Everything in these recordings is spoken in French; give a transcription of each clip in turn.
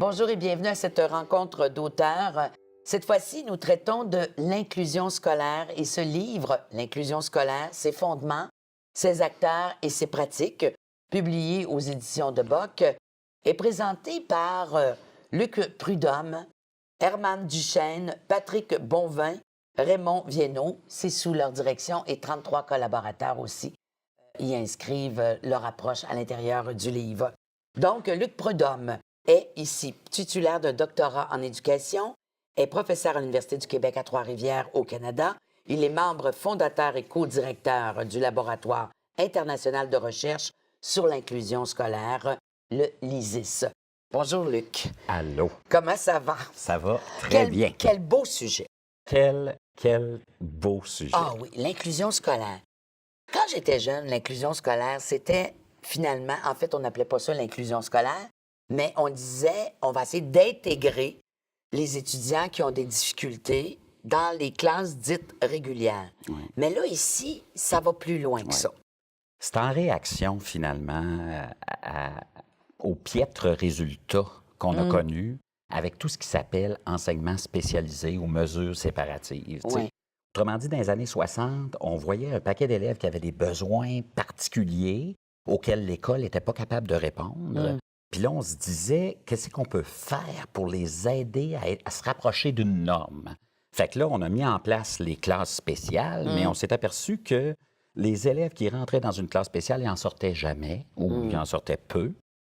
Bonjour et bienvenue à cette rencontre d'auteurs. Cette fois-ci, nous traitons de l'inclusion scolaire et ce livre, L'inclusion scolaire, ses fondements, ses acteurs et ses pratiques, publié aux éditions de Bock, est présenté par Luc Prudhomme, Herman Duchesne, Patrick Bonvin, Raymond Viennot. C'est sous leur direction et 33 collaborateurs aussi y inscrivent leur approche à l'intérieur du livre. Donc, Luc Prudhomme est ici titulaire d'un doctorat en éducation, est professeur à l'Université du Québec à Trois-Rivières au Canada. Il est membre fondateur et co-directeur du Laboratoire international de recherche sur l'inclusion scolaire, le LISIS. Bonjour, Luc. Allô. Comment ça va? Ça va très bien. Quel beau sujet. Quel beau sujet. Ah oui, l'inclusion scolaire. Quand j'étais jeune, l'inclusion scolaire, c'était finalement, en fait, on n'appelait pas ça l'inclusion scolaire, mais on disait, on va essayer d'intégrer les étudiants qui ont des difficultés dans les classes dites régulières. Oui. Mais là, ici, ça va plus loin que ça. C'est en réaction, finalement, aux piètres résultats qu'on a connus avec tout ce qui s'appelle enseignement spécialisé ou mesures séparatives. Oui. Autrement dit, dans les années 60, on voyait un paquet d'élèves qui avaient des besoins particuliers auxquels l'école n'était pas capable de répondre. Puis là, on se disait, qu'est-ce qu'on peut faire pour les aider à se rapprocher d'une norme? Fait que là, on a mis en place les classes spéciales, mais on s'est aperçu que les élèves qui rentraient dans une classe spéciale, ils n'en sortaient jamais ou ils en sortaient peu.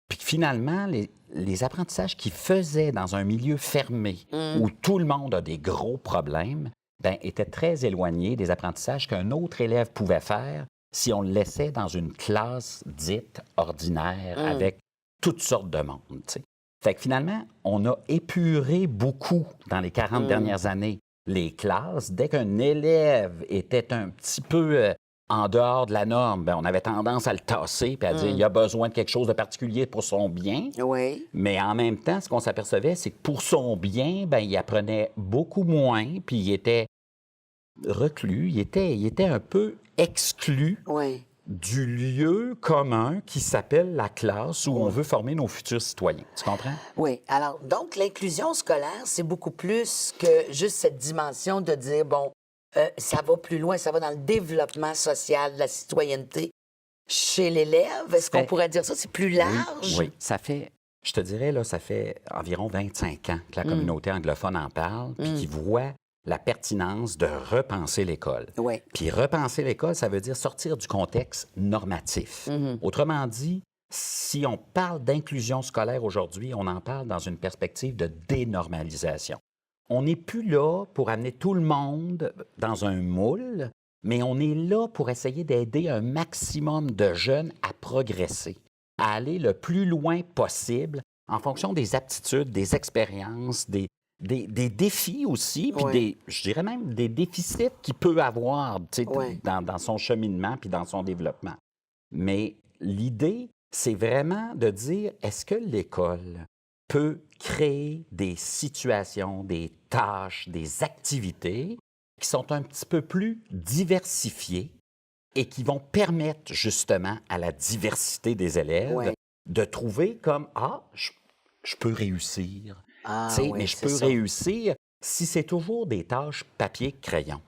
Puis finalement, les apprentissages qu'ils faisaient dans un milieu fermé où tout le monde a des gros problèmes, bien, étaient très éloignés des apprentissages qu'un autre élève pouvait faire si on le laissait dans une classe dite ordinaire avec toutes sortes de monde. T'sais. Fait que finalement, on a épuré beaucoup dans les 40 dernières années les classes. Dès qu'un élève était un petit peu en dehors de la norme, bien, on avait tendance à le tasser et à dire il a besoin de quelque chose de particulier pour son bien. Oui. Mais en même temps, ce qu'on s'apercevait, c'est que pour son bien, bien, il apprenait beaucoup moins, puis il était reclus, il était un peu exclu du lieu commun qui s'appelle la classe où on veut former nos futurs citoyens. Tu comprends? Oui. Alors, donc, l'inclusion scolaire, c'est beaucoup plus que juste cette dimension de dire, bon, ça va plus loin, ça va dans le développement social, de la citoyenneté chez l'élève. Est-ce qu'on pourrait dire ça? C'est plus large? Oui, ça fait, je te dirais, là, ça fait environ 25 ans que la communauté anglophone en parle, puis qui voit la pertinence de repenser l'école. Oui. Puis repenser l'école, ça veut dire sortir du contexte normatif. Autrement dit, si on parle d'inclusion scolaire aujourd'hui, on en parle dans une perspective de dénormalisation. On n'est plus là pour amener tout le monde dans un moule, mais on est là pour essayer d'aider un maximum de jeunes à progresser, à aller le plus loin possible en fonction des aptitudes, des expériences, des défis aussi, puis je dirais même des déficits qu'il peut avoir dans son cheminement puis dans son développement. Mais l'idée, c'est vraiment de dire, est-ce que l'école peut créer des situations, des tâches, des activités qui sont un petit peu plus diversifiées et qui vont permettre justement à la diversité des élèves de trouver comme, je peux réussir. Mais je peux réussir si c'est toujours des tâches papier-crayon.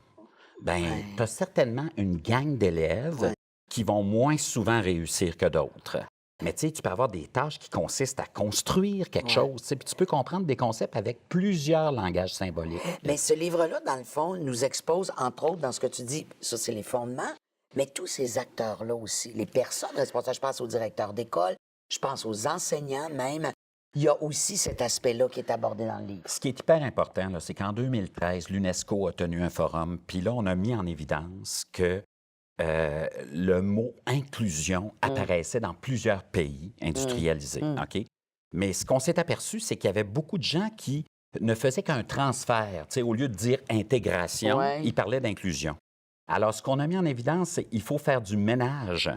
Bien, tu as certainement une gang d'élèves qui vont moins souvent réussir que d'autres. Mais tu sais, tu peux avoir des tâches qui consistent à construire quelque chose. Puis tu peux comprendre des concepts avec plusieurs langages symboliques. Mais ce livre-là, dans le fond, nous expose, entre autres, dans ce que tu dis, ça, c'est les fondements, mais tous ces acteurs-là aussi, les personnes responsables, je pense aux directeurs d'école, je pense aux enseignants même. Il y a aussi cet aspect-là qui est abordé dans le livre. Ce qui est hyper important, là, c'est qu'en 2013, l'UNESCO a tenu un forum, puis là, on a mis en évidence que le mot « inclusion » apparaissait dans plusieurs pays industrialisés. OK? Mais ce qu'on s'est aperçu, c'est qu'il y avait beaucoup de gens qui ne faisaient qu'un transfert. Tu sais, au lieu de dire « intégration », ils parlaient d'inclusion. Alors, ce qu'on a mis en évidence, c'est qu'il faut faire du ménage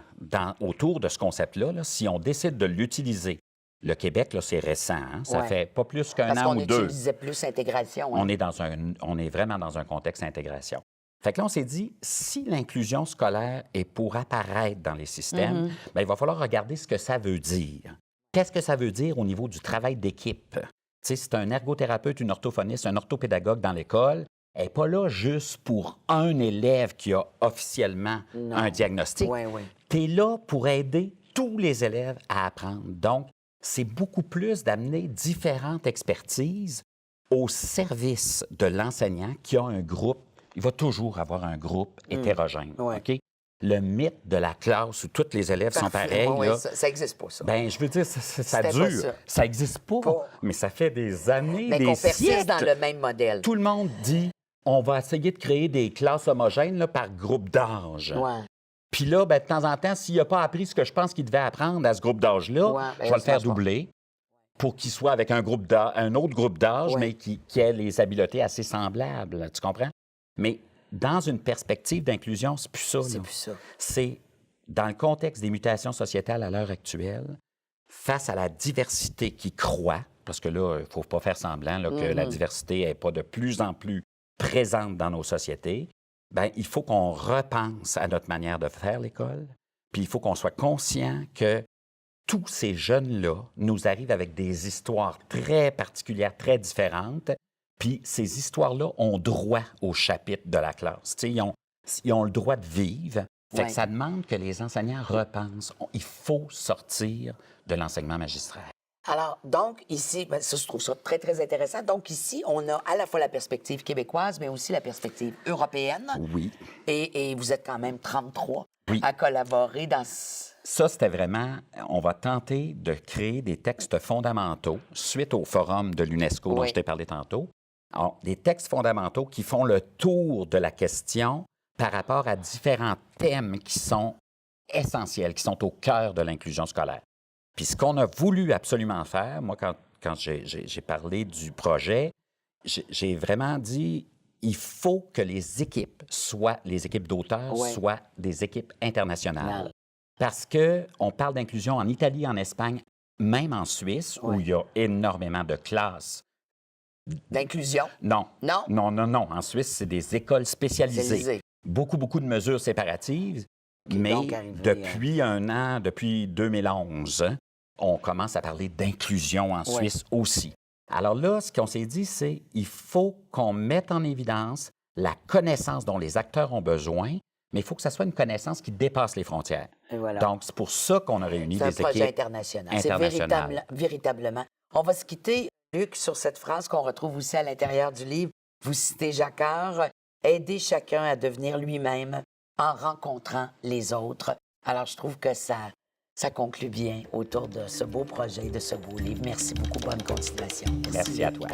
autour de ce concept-là, là, si on décide de l'utiliser. Le Québec, là, c'est récent. Hein? Ça fait pas plus qu'un an ou deux. Parce qu'on utilisait plus intégration. Hein? On est vraiment dans un contexte intégration. Fait que là, on s'est dit, si l'inclusion scolaire est pour apparaître dans les systèmes, bien, il va falloir regarder ce que ça veut dire. Qu'est-ce que ça veut dire au niveau du travail d'équipe? Tu sais, c'est un ergothérapeute, une orthophoniste, un orthopédagogue dans l'école. Elle n'est pas là juste pour un élève qui a officiellement un diagnostic. Oui, oui. Tu es là pour aider tous les élèves à apprendre. Donc, c'est beaucoup plus d'amener différentes expertises au service de l'enseignant qui a un groupe. Il va toujours avoir un groupe hétérogène. Ouais. OK? Le mythe de la classe où tous les élèves sont pareils, Oui, là, ça n'existe pas, ça. ben, je veux dire, ça C'était pas dure. ça. Ça n'existe pas, mais ça fait des années, Mais des qu'on persiste siècles. dans le même modèle. Tout le monde dit, on va essayer de créer des classes homogènes là, par groupe d'âge. Ouais. Puis là, ben, de temps en temps, s'il n'a pas appris ce que je pense qu'il devait apprendre à ce groupe d'âge-là, Ouais, ben, je vais le ça faire marche pas. doubler pour qu'il soit avec un autre groupe d'âge, Ouais. mais qui ait les habiletés assez semblables. Tu comprends? Mais dans une perspective d'inclusion, c'est plus ça. C'est là. plus ça. C'est dans le contexte des mutations sociétales à l'heure actuelle, face à la diversité qui croît, parce que là, il ne faut pas faire semblant là, que la diversité n'est pas de plus en plus présente dans nos sociétés, bien, il faut qu'on repense à notre manière de faire l'école, puis il faut qu'on soit conscient que tous ces jeunes-là nous arrivent avec des histoires très particulières, très différentes, puis ces histoires-là ont droit au chapitre de la classe. Tu sais, ils ont le droit de vivre. Fait Ouais. que ça demande que les enseignants repensent. Il faut sortir de l'enseignement magistral. Alors, donc, ici, ben, ça, je trouve ça très, très intéressant. Donc, ici, on a à la fois la perspective québécoise, mais aussi la perspective européenne. Oui. Et vous êtes quand même 33 Oui. à collaborer dans... Ça, c'était vraiment... On va tenter de créer des textes fondamentaux suite au forum de l'UNESCO dont Oui. je t'ai parlé tantôt. Alors, des textes fondamentaux qui font le tour de la question par rapport à différents thèmes qui sont essentiels, qui sont au cœur de l'inclusion scolaire. Puis ce qu'on a voulu absolument faire, moi, quand j'ai parlé du projet, j'ai vraiment dit, il faut que les équipes, soit les équipes d'auteurs, Ouais. soient des équipes internationales. Parce qu'on parle d'inclusion en Italie, en Espagne, même en Suisse, où Ouais. il y a énormément de classes. D'inclusion. Non. Non? Non. En Suisse, c'est des écoles spécialisées. Spécialisées. Beaucoup de mesures séparatives. Qui est Mais donc arrivé, depuis un an, depuis 2011, on commence à parler d'inclusion en Suisse aussi. Alors là, ce qu'on s'est dit, c'est il faut qu'on mette en évidence la connaissance dont les acteurs ont besoin, mais il faut que ça soit une connaissance qui dépasse les frontières. Et voilà. Donc, c'est pour ça qu'on a réuni C'est un des projet équipes international. internationales. C'est véritablement. On va se quitter, Luc, sur cette phrase qu'on retrouve aussi à l'intérieur du livre. Vous citez Jacquard, « Aider chacun à devenir lui-même en rencontrant les autres ». Alors, je trouve que ça conclut bien autour de ce beau projet, de ce beau livre. Merci beaucoup. Bonne continuation. Merci à toi.